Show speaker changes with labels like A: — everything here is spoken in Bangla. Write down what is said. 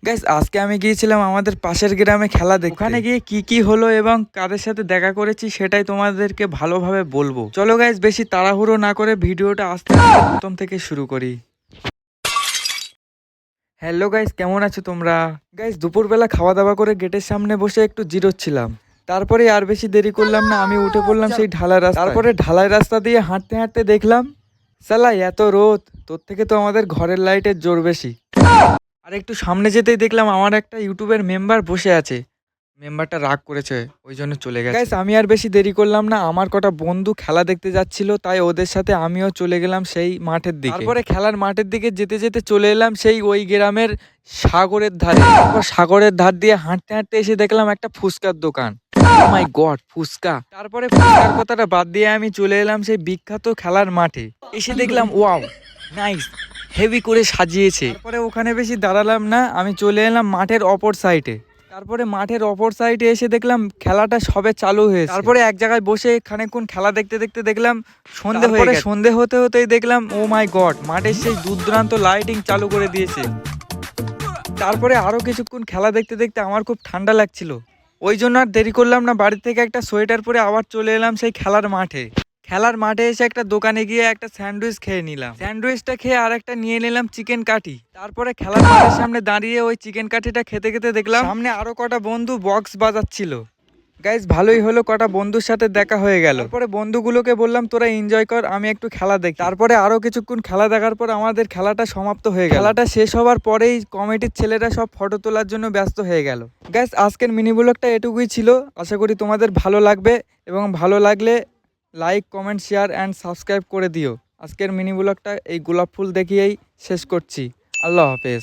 A: গাইস আজকে আমি গিয়েছিলাম আমাদের পাশের গ্রামে খেলা দেখতে। ওখানে গিয়ে কি কি হলো এবং কাদের সাথে দেখা করেছি সেটাই তোমাদেরকে ভালোভাবে বলবো। চলো গাইস বেশি তাড়াহুড়ো না করে ভিডিওটা আস্তে আস্তে প্রথম থেকে শুরু করি। হ্যালো গাইস, কেমন আছো তোমরা? গাইস দুপুরবেলা খাওয়া দাওয়া করে গেটের সামনে বসে একটু জিরোচ্ছিলাম। তারপরে আর বেশি দেরি করলাম না, আমি উঠে পড়লাম সেই ঢালাই রাস্তা। তারপরে ঢালাই রাস্তা দিয়ে হাঁটতে হাঁটতে দেখলাম সালা এত রোদ, তোর থেকে তো আমাদের ঘরের লাইটের জোর বেশি। আর একটু সামনে যেতেই দেখলাম আমার একটা ইউটিউবের মেম্বার বসে আছে। মেম্বারটা রাগ করেছে, ওই জন্য চলে গেছে। গাইস আমি আর বেশি দেরি করলাম না, আমার কটা বন্ধু খেলা দেখতে যাচ্ছিল, তাই ওদের সাথে আমিও চলে গেলাম সেই মাঠের দিকে। তারপরে খেলার মাঠের দিকে যেতে যেতে চলে এলাম সেই ওই গ্রামের সাগরের ধারে। তারপর সাগরের ধার দিয়ে হাঁটতে হাঁটতে এসে দেখলাম একটা ফুচকার দোকান। মাই গড, ফুচকা! তারপরে ফুচকার কথাটা বাদ দিয়ে আমি চলে এলাম সেই বিখ্যাত খেলার মাঠে। এসে দেখলাম ওয়াও, নাইস, হেভি করে সাজিয়েছে। তারপরে ওখানে বেশি দাঁড়ালাম না, আমি চলে এলাম মাঠের অপর সাইডে। তারপরে মাঠের অপর সাইডে এসে দেখলাম খেলাটা সবে চালু হয়েছে। তারপরে এক জায়গায় বসে খানিকক্ষণ খেলা দেখতে দেখতে দেখলাম সন্ধে হয়ে গেছে। সন্ধে হতে হতেই দেখলাম ও মাই গড, মাঠের সেই দূরদূরান্ত লাইটিং চালু করে দিয়েছে। তারপরে আরো কিছুক্ষণ খেলা দেখতে দেখতে আমার খুব ঠান্ডা লাগছিল, ওই জন্য আর দেরি করলাম না, বাড়ি থেকে একটা সোয়েটার পরে আবার চলে এলাম সেই খেলার মাঠে। খেলার মাঠে এসে একটা দোকানে গিয়ে একটা স্যান্ডউইচ খেয়ে নিলাম। স্যান্ডউইচটা খেয়ে আর একটা নিয়ে নিলাম চিকেন কাঠি। তারপরে খেলার মাঠের সামনে দাঁড়িয়ে ওই চিকেন কাঠিটা খেতে খেতে দেখলাম সামনে আরো কটা বন্ধু বক্স বাজাচ্ছিল। গাইজ ভালোই হলো, কটা বন্ধুর সাথে দেখা হয়ে গেল। তারপরে বন্ধুগুলোকে বললাম তোরা এনজয় কর, আমি একটু খেলা দেখি। তারপরে আরো কিছুক্ষণ খেলা দেখার পর আমাদের খেলাটা সমাপ্ত হয়ে গেল। খেলাটা শেষ হওয়ার পরেই কমিটির ছেলেরা সব ফটো তোলার জন্য ব্যস্ত হয়ে গেল। গাইজ আজকের মিনি ব্লগটা এটুকুই ছিল, আশা করি তোমাদের ভালো লাগবে এবং ভালো লাগলে like, comment, share and subscribe করে দিও। আজকের মিনি ব্লগটা এই গোলাপ ফুল দেখিয়েই শেষ করছি। আল্লাহ হাফেজ।